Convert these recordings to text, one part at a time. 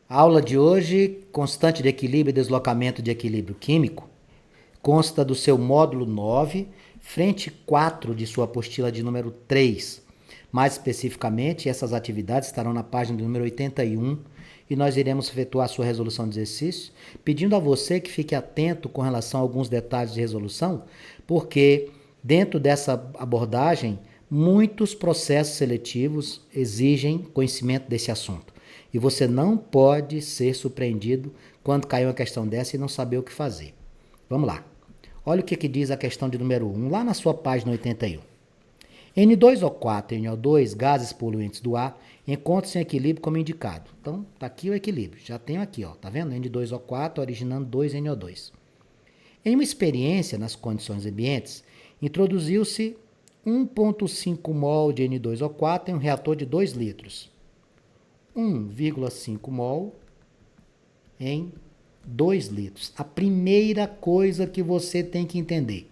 A aula de hoje, constante de equilíbrio e deslocamento de equilíbrio químico, consta do seu módulo 9, frente 4 de sua apostila de número 3. Mais especificamente, essas atividades estarão na página do número 81 e nós iremos efetuar a sua resolução de exercício, pedindo a você que fique atento com relação a alguns detalhes de resolução, porque dentro dessa abordagem, muitos processos seletivos exigem conhecimento desse assunto. E você não pode ser surpreendido quando cair uma questão dessa e não saber o que fazer. Vamos lá. Olha o que diz a questão de número 1, lá na sua página 81. N2O4 e NO2, gases poluentes do ar, encontram-se em equilíbrio como indicado. Então, tá aqui o equilíbrio. Já tenho aqui, ó, tá vendo? N2O4 originando 2NO2. Em uma experiência nas condições ambientes, introduziu-se 1,5 mol de N2O4 em um reator de 2 litros. 1,5 mol em 2 litros. A primeira coisa que você tem que entender: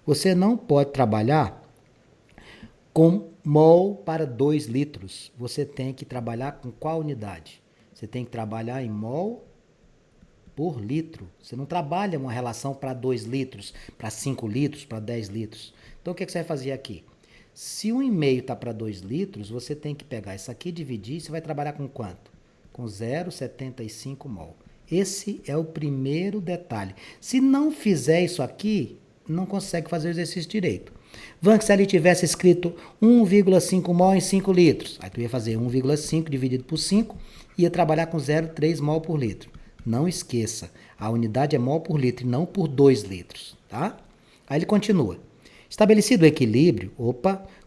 você não pode trabalhar com mol para 2 litros. Você tem que trabalhar com qual unidade? Você tem que trabalhar em mol por litro. Você não trabalha uma relação para 2 litros, para 5 litros, para 10 litros. Então o que você vai fazer aqui? Se 1,5 está para 2 litros, você tem que pegar isso aqui, dividir, e você vai trabalhar com quanto? Com 0,75 mol. Esse é o primeiro detalhe. Se não fizer isso aqui, não consegue fazer o exercício direito. Vank, se ali tivesse escrito 1,5 mol em 5 litros, aí tu ia fazer 1,5 dividido por 5, ia trabalhar com 0,3 mol por litro. Não esqueça, a unidade é mol por litro e não por 2 litros, tá? Aí ele continua. Estabelecido o equilíbrio,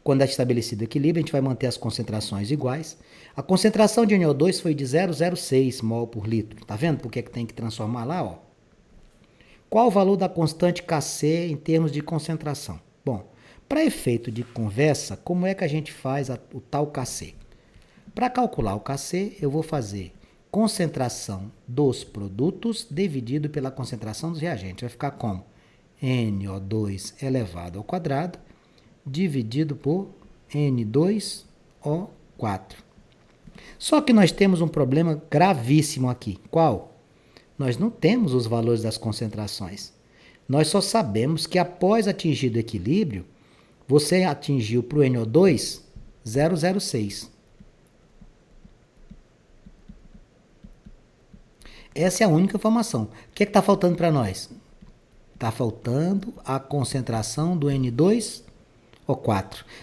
quando é estabelecido o equilíbrio, a gente vai manter as concentrações iguais. A concentração de NO2 foi de 0,06 mol por litro. Tá vendo por que tem que transformar lá, ó? Qual o valor da constante Kc em termos de concentração? Bom, para efeito de conversa, como é que a gente faz o tal Kc? Para calcular o Kc, eu vou fazer concentração dos produtos dividido pela concentração dos reagentes. Vai ficar como? NO2 elevado ao quadrado dividido por N2O4. Só que nós temos um problema gravíssimo aqui. Qual? Nós não temos os valores das concentrações. Nós só sabemos que após atingir o equilíbrio, você atingiu para o NO2 0,06. Essa é a única informação. O que está faltando para nós? Está faltando a concentração do N2O4.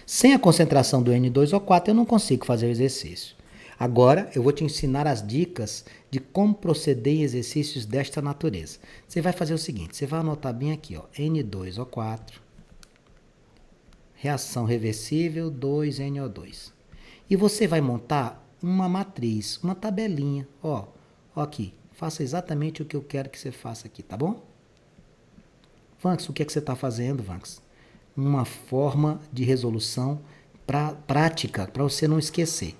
Sem a concentração do N2O4, eu não consigo fazer o exercício. Agora, eu vou te ensinar as dicas de como proceder em exercícios desta natureza. Você vai fazer o seguinte, você vai anotar bem aqui, ó, N2O4, reação reversível 2NO2. E você vai montar uma matriz, uma tabelinha, ó aqui. Faça exatamente o que eu quero que você faça aqui, tá bom? Vanks, o que é que você está fazendo, Vanks? Uma forma de resolução prática, para você não esquecer.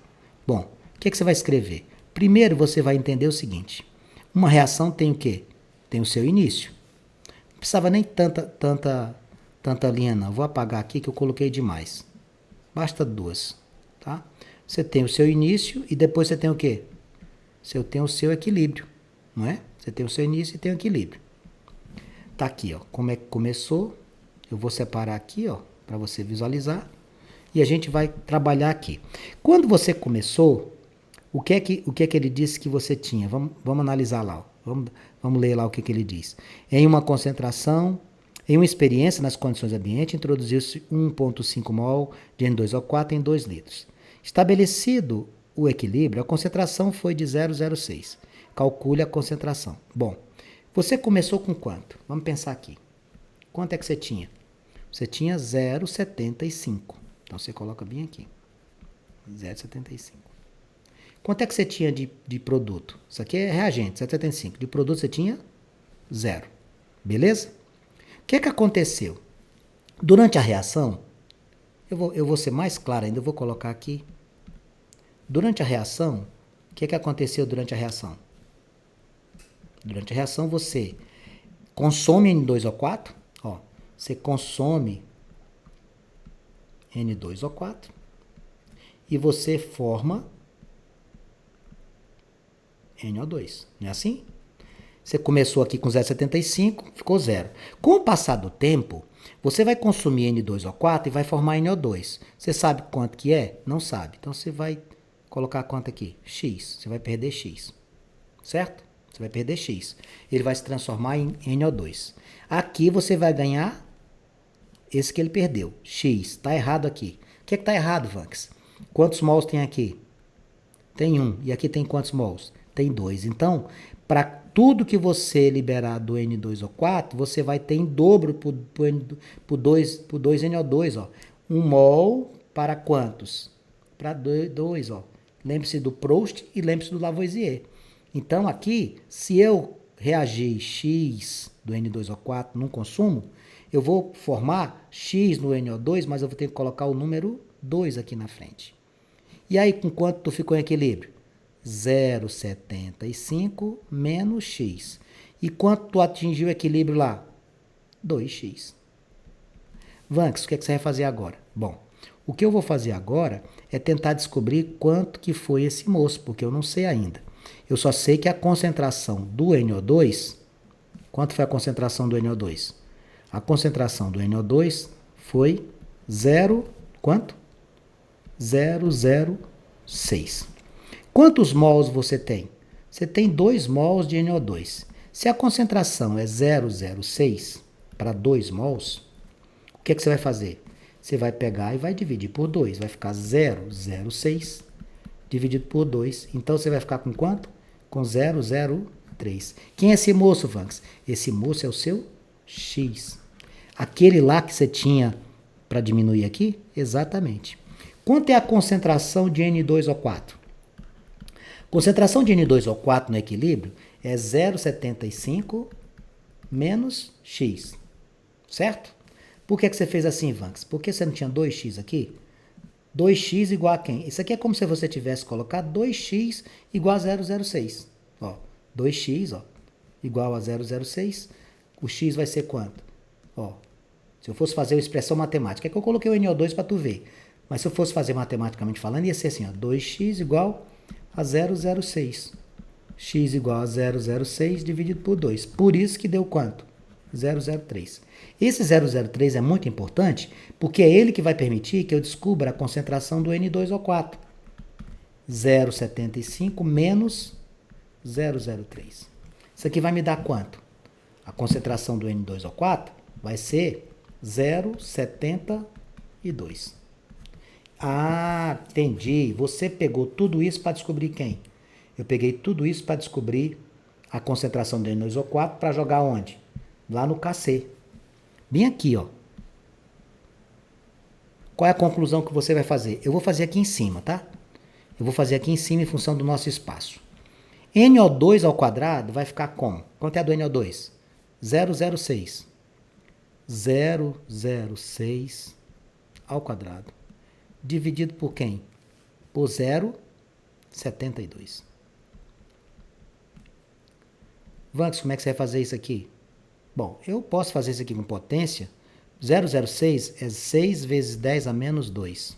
Bom, o que é que você vai escrever? Primeiro você vai entender o seguinte. Uma reação tem o quê? Tem o seu início. Não precisava nem tanta linha não. Vou apagar aqui que eu coloquei demais. Basta 2, tá? Você tem o seu início e depois você tem o quê? Você tem o seu equilíbrio, não é? Você tem o seu início e tem o equilíbrio. Tá aqui, ó, como é que começou. Eu vou separar aqui, ó, para você visualizar. E a gente vai trabalhar aqui. Quando você começou, o que é que ele disse que você tinha? Vamos analisar lá, ó. Vamos ler lá o que ele diz. Em uma concentração, em uma experiência nas condições ambientes, introduziu-se 1,5 mol de N2O4 em 2 litros. Estabelecido o equilíbrio, a concentração foi de 0,06. Calcule a concentração. Bom, você começou com quanto? Vamos pensar aqui. Quanto é que você tinha? Você tinha 0,75. Então você coloca bem aqui. 0,75. Quanto é que você tinha de produto? Isso aqui é reagente, 0,75. De produto você tinha 0. Beleza? O que aconteceu? Durante a reação, eu vou ser mais claro ainda, eu vou colocar aqui. Durante a reação, o que aconteceu durante a reação? Durante a reação você consome N2O4, ó, você consome N2O4 e você forma NO2. Não é assim? Você começou aqui com 0,75, ficou 0. Com o passar do tempo, você vai consumir N2O4 e vai formar NO2. Você sabe quanto que é? Não sabe. Então, você vai colocar quanto aqui? X. Você vai perder X. Certo? Você vai perder X. Ele vai se transformar em NO2. Aqui você vai ganhar esse que ele perdeu. X. Está errado aqui. O que é que está errado, Vanks? Quantos mols tem aqui? Tem 1. E aqui tem quantos mols? Tem 2. Então, para tudo que você liberar do N2O4, você vai ter em dobro por 2 NO2. Ó. 1 mol para quantos? Para 2. Lembre-se do Proust e lembre-se do Lavoisier. Então, aqui, se eu reagir X do N2O4 num consumo, eu vou formar X no NO2, mas eu vou ter que colocar o número 2 aqui na frente. E aí, com quanto tu ficou em equilíbrio? 0,75 menos X. E quanto tu atingiu o equilíbrio lá? 2X. Vanks, o que você vai fazer agora? Bom, o que eu vou fazer agora é tentar descobrir quanto que foi esse moço, porque eu não sei ainda. Eu só sei que a concentração do NO2... Quanto foi a concentração do NO2? A concentração do NO2 foi 0... Quanto? 0,06. Quantos mols você tem? Você tem 2 mols de NO2. Se a concentração é 0,06 para 2 mols, o que você vai fazer? Você vai pegar e vai dividir por 2. Vai ficar 0,06 dividido por 2. Então, você vai ficar com quanto? Com 0,03. Quem é esse moço, Vanks? Esse moço é o seu X. Aquele lá que você tinha para diminuir aqui? Exatamente. Quanto é a concentração de N2O4? Concentração de N2O4 no equilíbrio é 0,75 menos X. Certo? Por que você fez assim, Vanks? Porque você não tinha 2X aqui? 2X igual a quem? Isso aqui é como se você tivesse colocado 2X igual a 0,06. Ó, 2X ó, igual a 0,06. O X vai ser quanto? Ó, se eu fosse fazer uma expressão matemática, é que eu coloquei o NO2 para tu ver. Mas se eu fosse fazer matematicamente falando, ia ser assim, ó, 2x igual a 0,06. X igual a 0,06 dividido por 2. Por isso que deu quanto? 0,03. Esse 0,03 é muito importante, porque é ele que vai permitir que eu descubra a concentração do N2O4. 0,75 menos 0,03. Isso aqui vai me dar quanto? A concentração do N2O4 vai ser 0,72. Ah, entendi. Você pegou tudo isso para descobrir quem? Eu peguei tudo isso para descobrir a concentração do N2O4 para jogar onde? Lá no KC. Bem aqui, ó. Qual é a conclusão que você vai fazer? Eu vou fazer aqui em cima, tá? Eu vou fazer aqui em cima em função do nosso espaço. NO2 ao quadrado vai ficar como? Quanto é a do NO2? 0,06. 0,06 ao quadrado. Dividido por quem? Por 0,72. Vanks, como é que você vai fazer isso aqui? Bom, eu posso fazer isso aqui com potência. 0,06 é 6 vezes 10 a menos 2.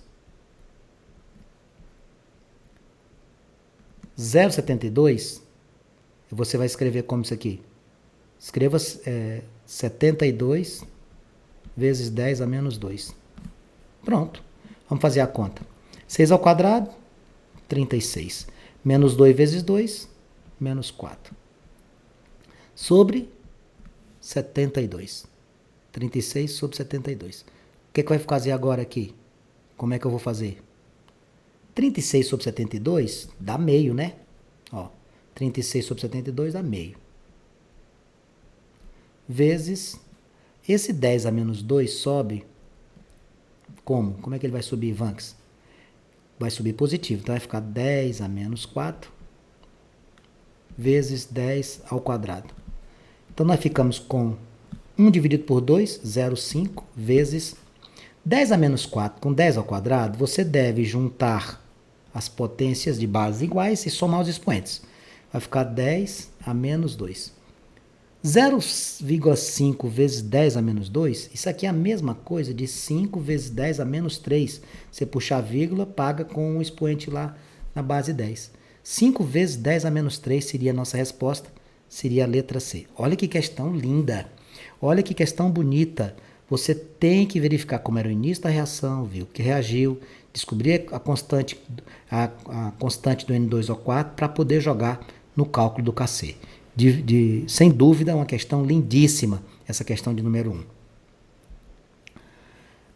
0,72, você vai escrever como isso aqui? Escreva 72 vezes 10 a menos 2. Pronto. Vamos fazer a conta. 6 ao quadrado, 36. Menos 2 vezes 2, menos 4. Sobre 72. 36 sobre 72. O que vai fazer agora aqui? Como é que eu vou fazer? 36 sobre 72 dá meio, né? Ó, 36 sobre 72 dá meio. Vezes, esse 10 a menos 2 sobe como? Como é que ele vai subir, Vanks? Vai subir positivo, então vai ficar 10 a menos 4 vezes 10 ao quadrado. Então, nós ficamos com 1 dividido por 2, 0,5, vezes 10 a menos 4 com 10 ao quadrado, você deve juntar as potências de bases iguais e somar os expoentes. Vai ficar 10 a menos 2. 0,5 vezes 10 a menos 2, isso aqui é a mesma coisa de 5 vezes 10 a menos 3. Você puxar a vírgula, paga com um expoente lá na base 10. 5 vezes 10 a menos 3 seria a nossa resposta, seria a letra C. Olha que questão linda, olha que questão bonita. Você tem que verificar como era o início da reação, viu que reagiu, descobrir a constante do N2O4 para poder jogar no cálculo do KC. Sem dúvida, uma questão lindíssima, essa questão de número 1.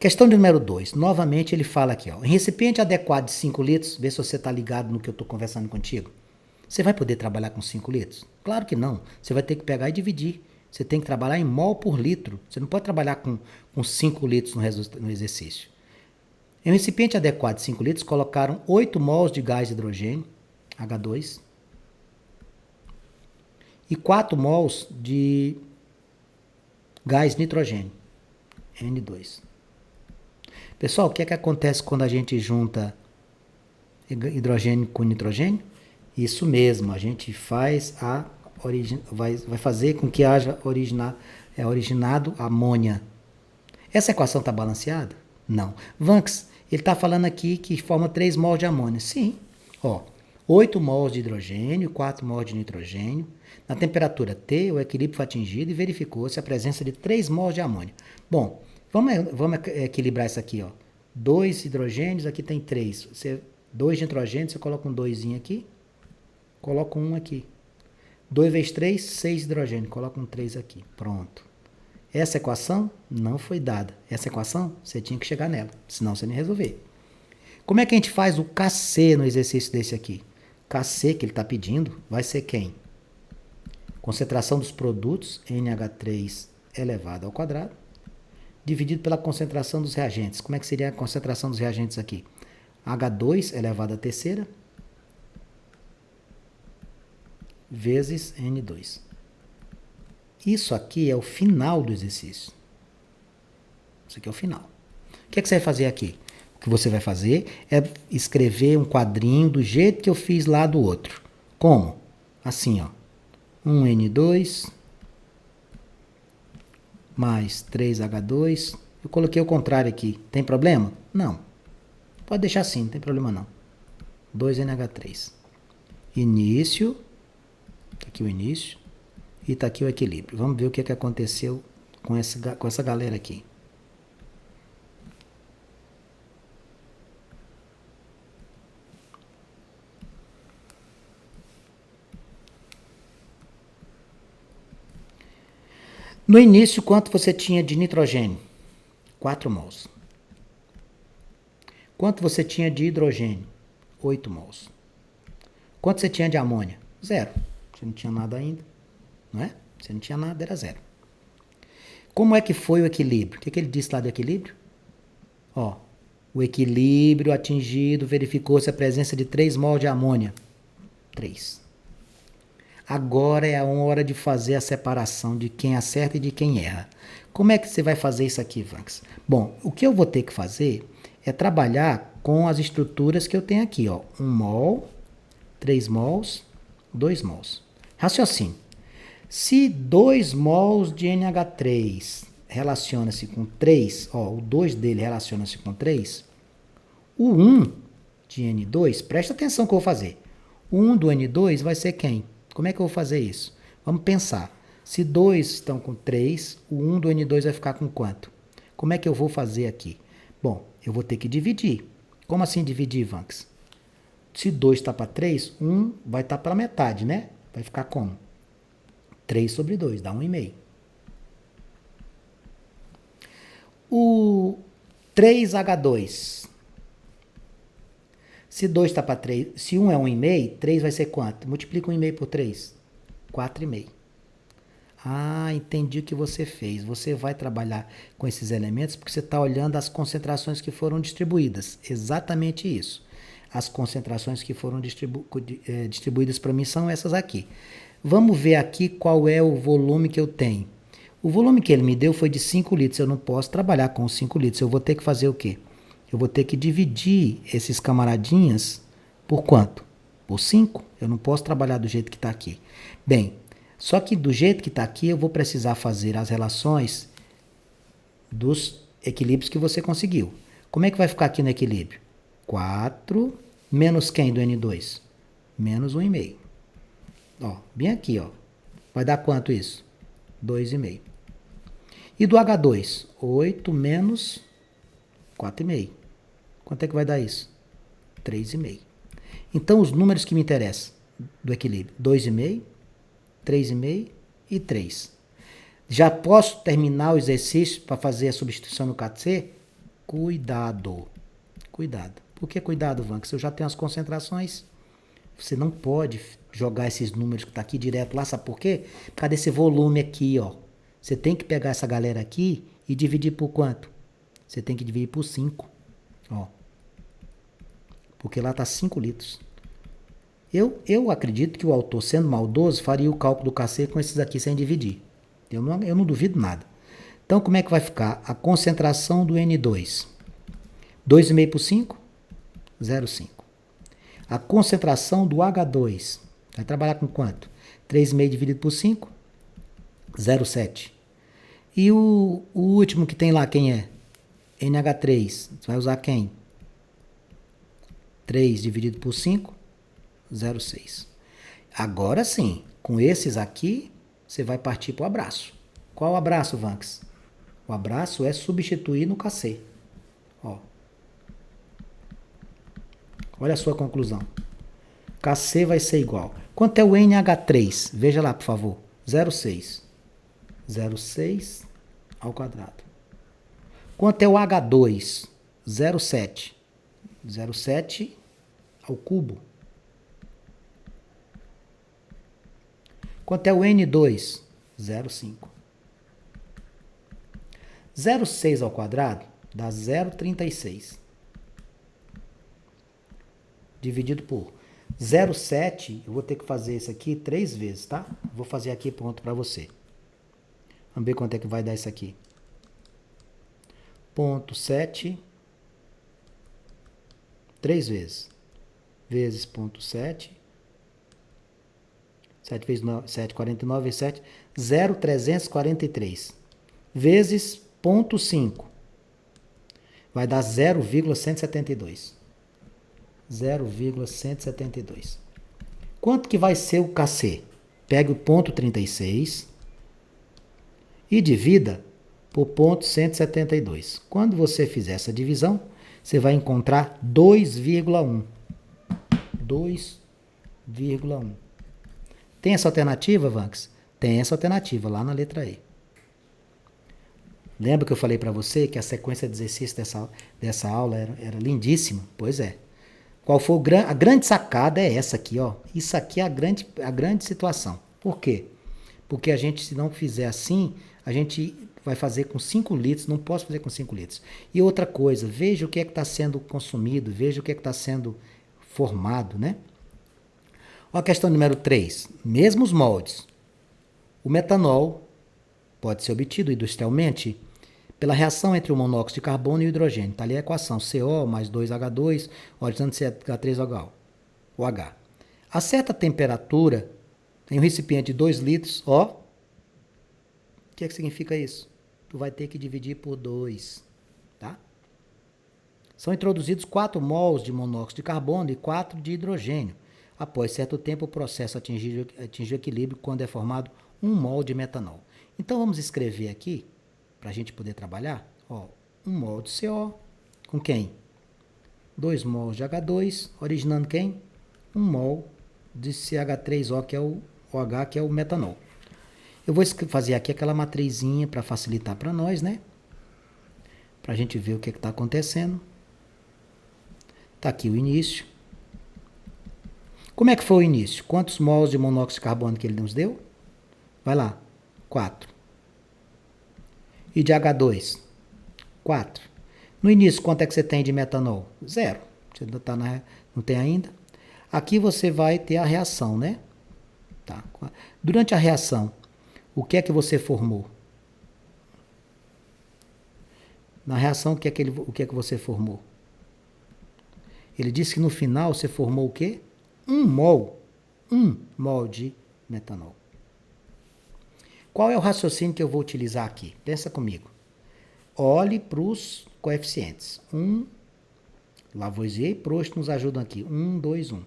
Questão de número 2. Novamente ele fala aqui, ó, em recipiente adequado de 5 litros, vê se você está ligado no que eu estou conversando contigo. Você vai poder trabalhar com 5 litros? Claro que não. Você vai ter que pegar e dividir. Você tem que trabalhar em mol por litro. Você não pode trabalhar com 5 litros no exercício. Em um recipiente adequado de 5 litros, colocaram 8 mols de gás de hidrogênio, H2, e 4 mols de gás nitrogênio, N2. Pessoal, o que é que acontece quando a gente junta hidrogênio com nitrogênio? Isso mesmo, a gente faz vai fazer com que haja originado amônia. Essa equação está balanceada? Não. Vanks, ele está falando aqui que forma 3 mols de amônia. Sim. Ó, 8 mols de hidrogênio, 4 mols de nitrogênio. Na temperatura T, o equilíbrio foi atingido e verificou-se a presença de 3 mols de amônia. Bom, vamos equilibrar isso aqui, ó. 2 hidrogênios, aqui tem 3. 2 de nitrogênio, você coloca um 2 aqui, coloca um aqui. 2 vezes 3, 6 hidrogênio, coloca um 3 aqui. Pronto. Essa equação não foi dada. Essa equação, você tinha que chegar nela, senão você nem resolver. Como é que a gente faz o KC no exercício desse aqui? KC que ele está pedindo vai ser quem? Concentração dos produtos, NH3 elevado ao quadrado, dividido pela concentração dos reagentes. Como é que seria a concentração dos reagentes aqui? H2 elevado à terceira vezes N2. Isso aqui é o final do exercício. Isso aqui é o final. O que é que você vai fazer aqui? O que você vai fazer é escrever um quadrinho do jeito que eu fiz lá do outro. Como? Assim, ó. 1N2 mais 3H2. Eu coloquei o contrário aqui. Tem problema? Não. Pode deixar assim, não tem problema não. 2NH3. Início. Tá aqui o início. E tá aqui o equilíbrio. Vamos ver o que aconteceu com essa galera aqui. No início, quanto você tinha de nitrogênio? 4 mols. Quanto você tinha de hidrogênio? 8 mols. Quanto você tinha de amônia? 0. Você não tinha nada ainda. Não é? Você não tinha nada, era 0. Como é que foi o equilíbrio? O que ele disse lá do equilíbrio? Ó, o equilíbrio atingido, verificou-se a presença de 3 mols de amônia. 3. Agora é a hora de fazer a separação de quem acerta e de quem erra. Como é que você vai fazer isso aqui, Vanks? Bom, o que eu vou ter que fazer é trabalhar com as estruturas que eu tenho aqui, ó. 1 mol, 3 mols, 2 mols. Raciocínio. Se 2 mols de NH3 relaciona-se com 3, ó, o 2 dele relaciona-se com 3, o 1 de N2, presta atenção que eu vou fazer. O 1 do N2 vai ser quem? Como é que eu vou fazer isso? Vamos pensar. Se 2 estão com 3, o 1 do N2 vai ficar com quanto? Como é que eu vou fazer aqui? Bom, eu vou ter que dividir. Como assim dividir, Vanks? Se 2 está para 3, 1 vai estar pela metade, né? Vai ficar como? 3 sobre 2, dá 1,5. O 3H2. Se 2 está para 3, se 1 é 1,5, 3 vai ser quanto? Multiplica 1,5 por 3. 4,5. Ah, entendi o que você fez. Você vai trabalhar com esses elementos porque você está olhando as concentrações que foram distribuídas. Exatamente isso. As concentrações que foram distribuídas para mim são essas aqui. Vamos ver aqui qual é o volume que eu tenho. O volume que ele me deu foi de 5 litros. Eu não posso trabalhar com 5 litros. Eu vou ter que fazer o quê? Eu vou ter que dividir esses camaradinhas por quanto? Por 5. Eu não posso trabalhar do jeito que está aqui. Bem, só que do jeito que está aqui, eu vou precisar fazer as relações dos equilíbrios que você conseguiu. Como é que vai ficar aqui no equilíbrio? 4 menos quem do N2? menos 1,5. Ó, bem aqui, ó. Vai dar quanto isso? 2,5. E do H2? 8 menos 4,5. Quanto é que vai dar isso? 3,5. Então, os números que me interessam do equilíbrio: 2,5, 3,5 e 3. Já posso terminar o exercício para fazer a substituição no KC? Cuidado. Cuidado. Por que cuidado, Van? Se eu já tenho as concentrações, você não pode jogar esses números que está aqui direto lá. Sabe por quê? Por causa desse volume aqui, ó. Você tem que pegar essa galera aqui e dividir por quanto? Você tem que dividir por 5. Ó. Porque lá está 5 litros. Eu acredito que o autor, sendo maldoso, faria o cálculo do KC com esses aqui sem dividir. Eu não duvido nada. Então, como é que vai ficar? A concentração do N2. 2,5 por 5? 0,5. A concentração do H2. Vai trabalhar com quanto? 3,5 dividido por 5? 0,7. E o último que tem lá, quem é? NH3. Você vai usar quem? 3 dividido por 5? 0,6. Agora sim, com esses aqui, você vai partir para o abraço. Qual o abraço, Vanks? O abraço é substituir no KC. Ó. Olha a sua conclusão. KC vai ser igual. Quanto é o NH3? Veja lá, por favor. 0,6. 0,6 ao quadrado. Quanto é o H2? 0,7. 0,7 ao cubo. Quanto é o N2? 0,5. 0,6 ao quadrado dá 0,36. Dividido por 0,7, eu vou ter que fazer isso aqui 3 vezes, tá? Vou fazer aqui pronto para você. Vamos ver quanto é que vai dar isso aqui. 0,7, 3 vezes. Vezes 0,7. 7 vezes 9, 7, 49 vezes 7, 0,343. Vezes 0,5. Vai dar 0,172. 0,172. Quanto que vai ser o KC? Pegue o ponto 36 e divida por ponto 172. Quando você fizer essa divisão, você vai encontrar 2,1. 2,1. Tem essa alternativa, Vanks? Tem essa alternativa lá na letra E. Lembra que eu falei para você que a sequência de exercícios dessa aula era lindíssima? Pois é. Qual foi a grande sacada é essa aqui, ó. Isso aqui é a grande situação. Por quê? Porque a gente, se não fizer assim, a gente vai fazer com 5 litros, não posso fazer com 5 litros. E outra coisa, veja o que é que está sendo consumido, veja o que é que está sendo formado, né? Ó a questão número 3. Mesmos moldes. O metanol pode ser obtido industrialmente pela reação entre o monóxido de carbono e o hidrogênio. Está ali a equação CO mais 2H2, originando CH3OH. OH. A certa temperatura, em um recipiente de 2 litros, ó, o que é que significa isso? Tu vai ter que dividir por 2, tá? São introduzidos 4 mols de monóxido de carbono e 4 de hidrogênio. Após certo tempo, o processo atinge o equilíbrio quando é formado 1 mol de metanol. Então, vamos escrever aqui, para a gente poder trabalhar, ó, 1 mol de CO, com quem? 2 mols de H2, originando quem? 1 mol de CH3O, que é o OH, que é o metanol. Eu vou fazer aqui aquela matrizinha para facilitar para nós, né? Para a gente ver o que está acontecendo. Está aqui o início. Como é que foi o início? Quantos mols de monóxido de carbono que ele nos deu? Vai lá. 4. E de H2? 4. No início, quanto é que você tem de metanol? 0. Você não tem ainda. Aqui você vai ter a reação, né? Tá. Durante a reação, o que é que você formou? Na reação, o que é que você formou? Ele disse que no final você formou o quê? 1 mol. 1 mol de metanol. Qual é o raciocínio que eu vou utilizar aqui? Pensa comigo. Olhe para os coeficientes. Lavoisier e Proust nos ajudam aqui. 1, 2, 1.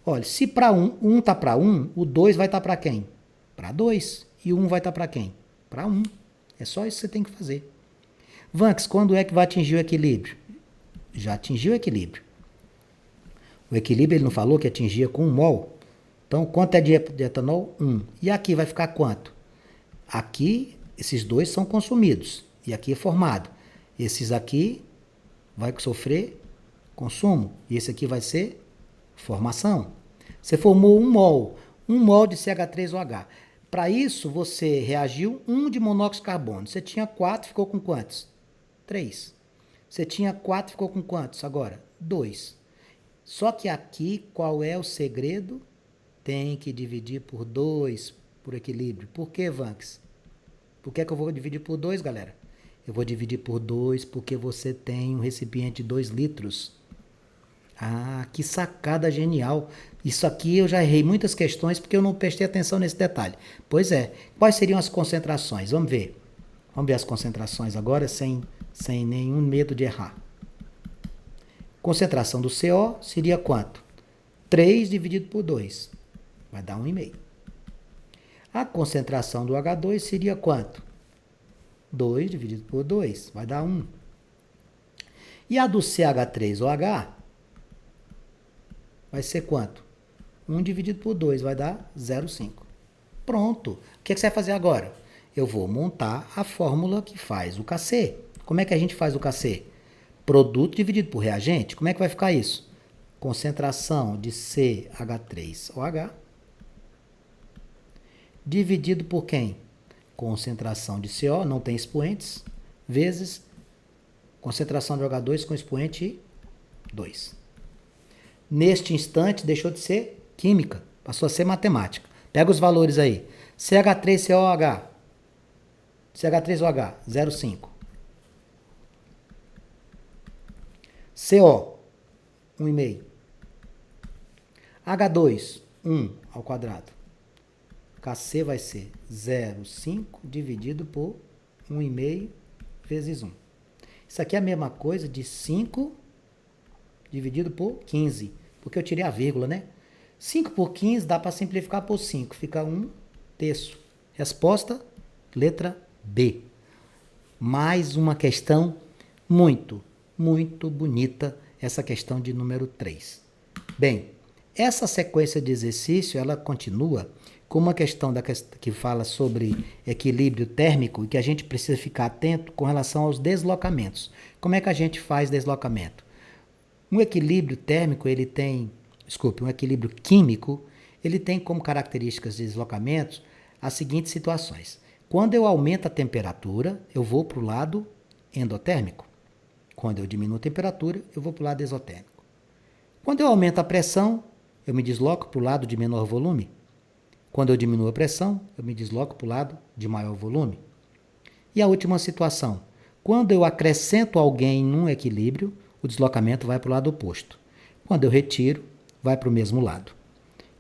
Olha, se para um está para 1, o 2 vai estar para quem? Para 2. E o 1 vai estar para quem? Para 1. É só isso que você tem que fazer. Vanks, quando é que vai atingir o equilíbrio? Já atingiu o equilíbrio. O equilíbrio ele não falou que atingia com 1 mol? Então, quanto é de etanol? 1. E aqui vai ficar quanto? Aqui, esses dois são consumidos. E aqui é formado. Esses aqui vai sofrer consumo. E esse aqui vai ser formação. Você formou 1 mol. 1 mol de CH3OH. Para isso, você reagiu 1 de monóxido de carbono. Você tinha 4, ficou com quantos? 3. Você tinha 4, ficou com quantos agora? 2. Só que aqui, qual é o segredo? Tem que dividir por 2, por equilíbrio. Por que, Vanks? Por que eu vou dividir por 2, galera? Eu vou dividir por 2 porque você tem um recipiente de 2 litros. Ah, que sacada genial. Isso aqui eu já errei muitas questões porque eu não prestei atenção nesse detalhe. Pois é. Quais seriam as concentrações? Vamos ver. Vamos ver as concentrações agora sem nenhum medo de errar. Concentração do CO seria quanto? 3 dividido por 2. Vai dar 1,5. A concentração do H2 seria quanto? 2 dividido por 2. Vai dar 1. E a do CH3OH vai ser quanto? 1 dividido por 2 vai dar 0,5. Pronto. O que você vai fazer agora? Eu vou montar a fórmula que faz o KC. Como é que a gente faz o KC? Produto dividido por reagente. Como é que vai ficar isso? Concentração de CH3OH dividido por quem? Concentração de CO, não tem expoentes, vezes concentração de OH2 com expoente 2. Neste instante, deixou de ser química, passou a ser matemática. Pega os valores aí. CH3COH, CH3OH, 0,5. CO, 1,5. H2, 1 ao quadrado. KC vai ser 0,5 dividido por 1,5 vezes 1. Isso aqui é a mesma coisa de 5 dividido por 15, porque eu tirei a vírgula, né? 5 por 15 dá para simplificar por 5, fica 1/3. Resposta, letra B. Mais uma questão muito bonita, essa questão de número 3. Bem, essa sequência de exercício, ela continua com uma questão que fala sobre equilíbrio térmico e que a gente precisa ficar atento com relação aos deslocamentos. Como é que a gente faz deslocamento? Um equilíbrio térmico, um equilíbrio químico, ele tem como características de deslocamentos as seguintes situações. Quando eu aumento a temperatura, eu vou para o lado endotérmico. Quando eu diminuo a temperatura, eu vou para o lado exotérmico. Quando eu aumento a pressão, eu me desloco para o lado de menor volume. Quando eu diminuo a pressão, eu me desloco para o lado de maior volume. E a última situação, quando eu acrescento alguém num equilíbrio, o deslocamento vai para o lado oposto. Quando eu retiro, vai para o mesmo lado.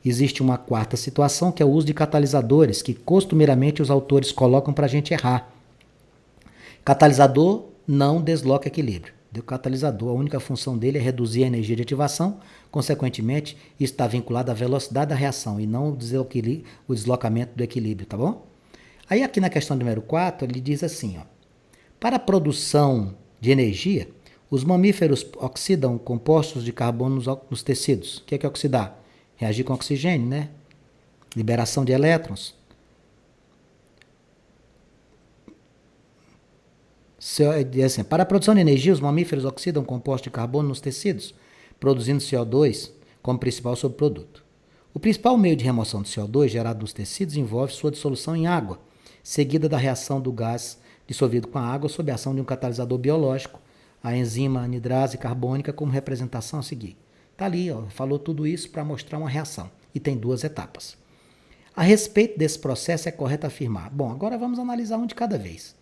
Existe uma quarta situação, que é o uso de catalisadores, que costumeiramente os autores colocam para a gente errar. Catalisador não desloca equilíbrio. O catalisador, a única função dele é reduzir a energia de ativação, consequentemente, isso está vinculado à velocidade da reação e não o deslocamento do equilíbrio, tá bom? Aí aqui na questão número 4, ele diz assim, ó, para a produção de energia, os mamíferos oxidam compostos de carbono nos tecidos. O que é oxidar? Reagir com oxigênio, né? Liberação de elétrons. Assim, para a produção de energia, os mamíferos oxidam compostos de carbono nos tecidos, produzindo CO2 como principal subproduto. O principal meio de remoção de CO2 gerado nos tecidos envolve sua dissolução em água, seguida da reação do gás dissolvido com a água sob a ação de um catalisador biológico, a enzima anidrase carbônica como representação a seguir. Está ali, ó, falou tudo isso para mostrar uma reação. E tem 2 etapas. A respeito desse processo, é correto afirmar. Bom, agora vamos analisar um de cada vez.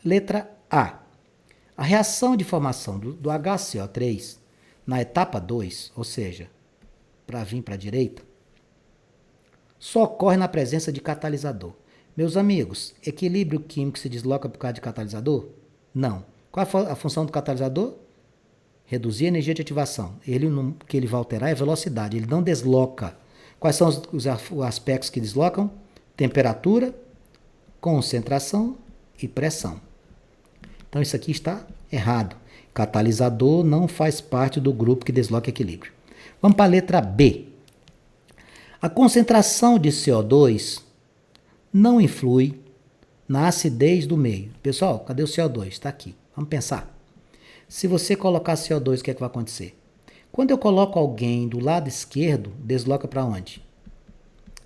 Letra A. A reação de formação do HCO3 na etapa 2, ou seja, para vir para a direita, só ocorre na presença de catalisador. Meus amigos, equilíbrio químico se desloca por causa de catalisador? Não. Qual é a função do catalisador? reduzir a energia de ativação. O que ele vai alterar é a velocidade, ele não desloca. Quais são os aspectos que deslocam? Temperatura, concentração e pressão. Então isso aqui está errado. Catalisador não faz parte do grupo que desloca equilíbrio. Vamos para a letra B. A concentração de CO2 não influi na acidez do meio. Pessoal, cadê o CO2? Está aqui. Vamos pensar. Se você colocar CO2, o que é que vai acontecer? Quando eu coloco alguém do lado esquerdo, desloca para onde?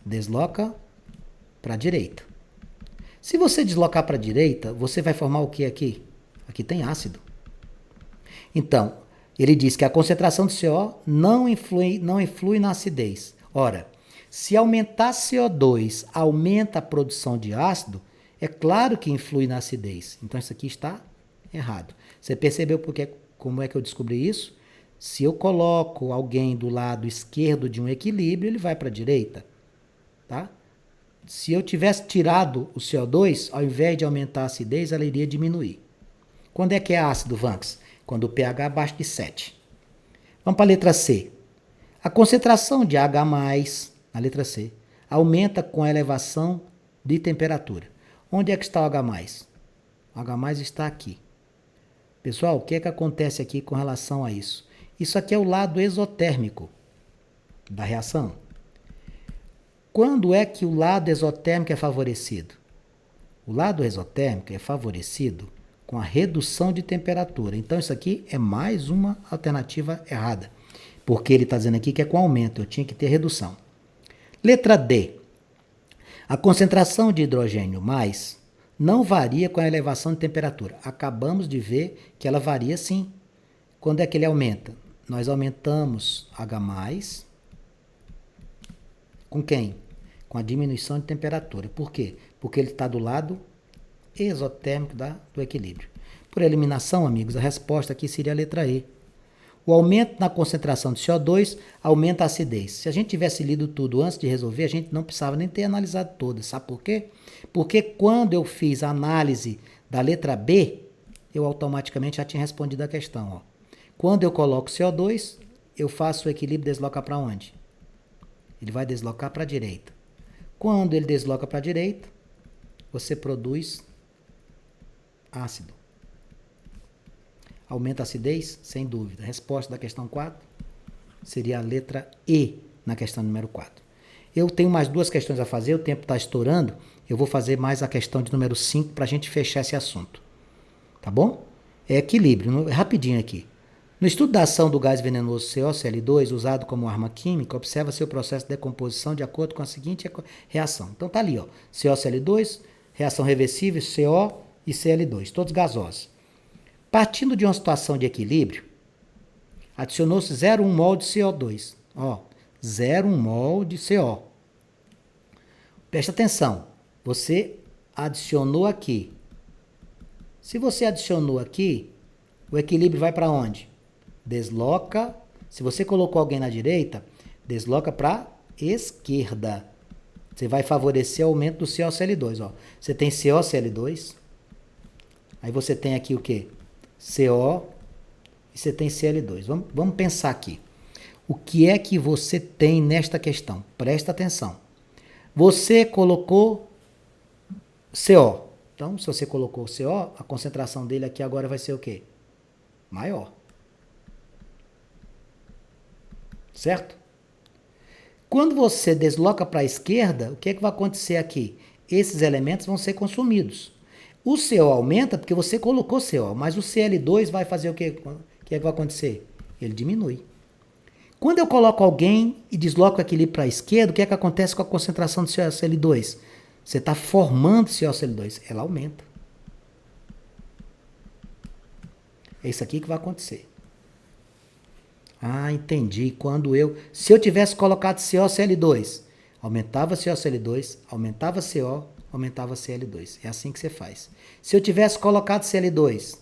Desloca para a direita. Se você deslocar para a direita, você vai formar o que aqui? Aqui tem ácido. Então, ele diz que a concentração de CO não influi na acidez. Ora, se aumentar CO2 aumenta a produção de ácido, é claro que influi na acidez. Então, isso aqui está errado. Você percebeu como é que eu descobri isso? Se eu coloco alguém do lado esquerdo de um equilíbrio, ele vai para a direita. Tá? Se eu tivesse tirado o CO2, ao invés de aumentar a acidez, ela iria diminuir. Quando é que é ácido, Vanks? Quando o pH é abaixo de 7. Vamos para a letra C. A concentração de H+, na letra C, aumenta com a elevação de temperatura. Onde é que está o H+? O H+ está aqui. Pessoal, o que é que acontece aqui com relação a isso? Isso aqui é o lado exotérmico da reação. Quando é que o lado exotérmico é favorecido? O lado exotérmico é favorecido com a redução de temperatura. Então, isso aqui é mais uma alternativa errada. Porque ele está dizendo aqui que é com aumento, eu tinha que ter redução. Letra D. A concentração de hidrogênio mais não varia com a elevação de temperatura. Acabamos de ver que ela varia sim. Quando é que ele aumenta? Nós aumentamos H+, com quem? Com a diminuição de temperatura. Por quê? Porque ele está do lado exotérmico do equilíbrio. Por eliminação, amigos, a resposta aqui seria a letra E. O aumento na concentração de CO2 aumenta a acidez. Se a gente tivesse lido tudo antes de resolver, a gente não precisava nem ter analisado todas. Sabe por quê? Porque quando eu fiz a análise da letra B, eu automaticamente já tinha respondido a questão. Ó. Quando eu coloco CO2, eu faço o equilíbrio deslocar para onde? Ele vai deslocar para a direita. Quando ele desloca para a direita, você produz ácido. Aumenta a acidez? Sem dúvida. A resposta da questão 4 seria a letra E na questão número 4. Eu tenho mais duas questões a fazer, o tempo está estourando. Eu vou fazer mais a questão de número 5 para a gente fechar esse assunto. Tá bom? É equilíbrio, rapidinho aqui. No estudo da ação do gás venenoso COCl2, usado como arma química, observa seu processo de decomposição de acordo com a seguinte reação. Então tá ali, ó, COCl2, reação reversível, CO e Cl2, todos gasosos. Partindo de uma situação de equilíbrio, adicionou-se 0,1 mol de CO2. Ó, 0,1 mol de CO. Presta atenção, você adicionou aqui. Se você adicionou aqui, o equilíbrio vai para onde? Desloca, se você colocou alguém na direita, desloca para a esquerda. Você vai favorecer o aumento do COCl2. Ó. Você tem COCl2, aí você tem aqui o quê? CO e você tem Cl2. Vamos pensar aqui. O que é que você tem nesta questão? Presta atenção. Você colocou CO. Então, se você colocou CO, a concentração dele aqui agora vai ser o quê? Maior. Certo? Quando você desloca para a esquerda, o que é que vai acontecer aqui? Esses elementos vão ser consumidos. O CO aumenta porque você colocou CO, mas o Cl2 vai fazer o quê? O que é que vai acontecer? Ele diminui. Quando eu coloco alguém e desloco o equilíbrio para a esquerda, o que é que acontece com a concentração de COCl2? Você está formando COCl2, ela aumenta. É isso aqui que vai acontecer. Ah, entendi. Se eu tivesse colocado COCl2, aumentava COCl2, aumentava CO, aumentava Cl2. É assim que você faz. Se eu tivesse colocado Cl2,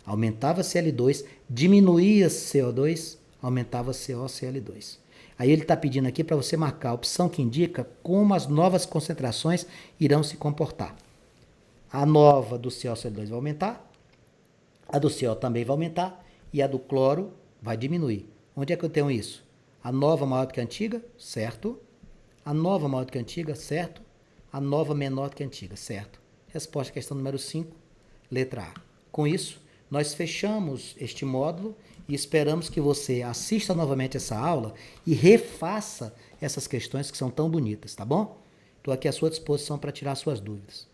aumentava Cl2, diminuía CO2, aumentava COCl2. Aí ele está pedindo aqui para você marcar a opção que indica como as novas concentrações irão se comportar. A nova do COCl2 vai aumentar, a do CO também vai aumentar, e a do cloro vai diminuir. Onde é que eu tenho isso? A nova maior do que a antiga, certo. A nova maior do que a antiga, certo. A nova menor do que a antiga, certo. Resposta à questão número 5, letra A. Com isso, nós fechamos este módulo e esperamos que você assista novamente essa aula e refaça essas questões que são tão bonitas, tá bom? Estou aqui à sua disposição para tirar suas dúvidas.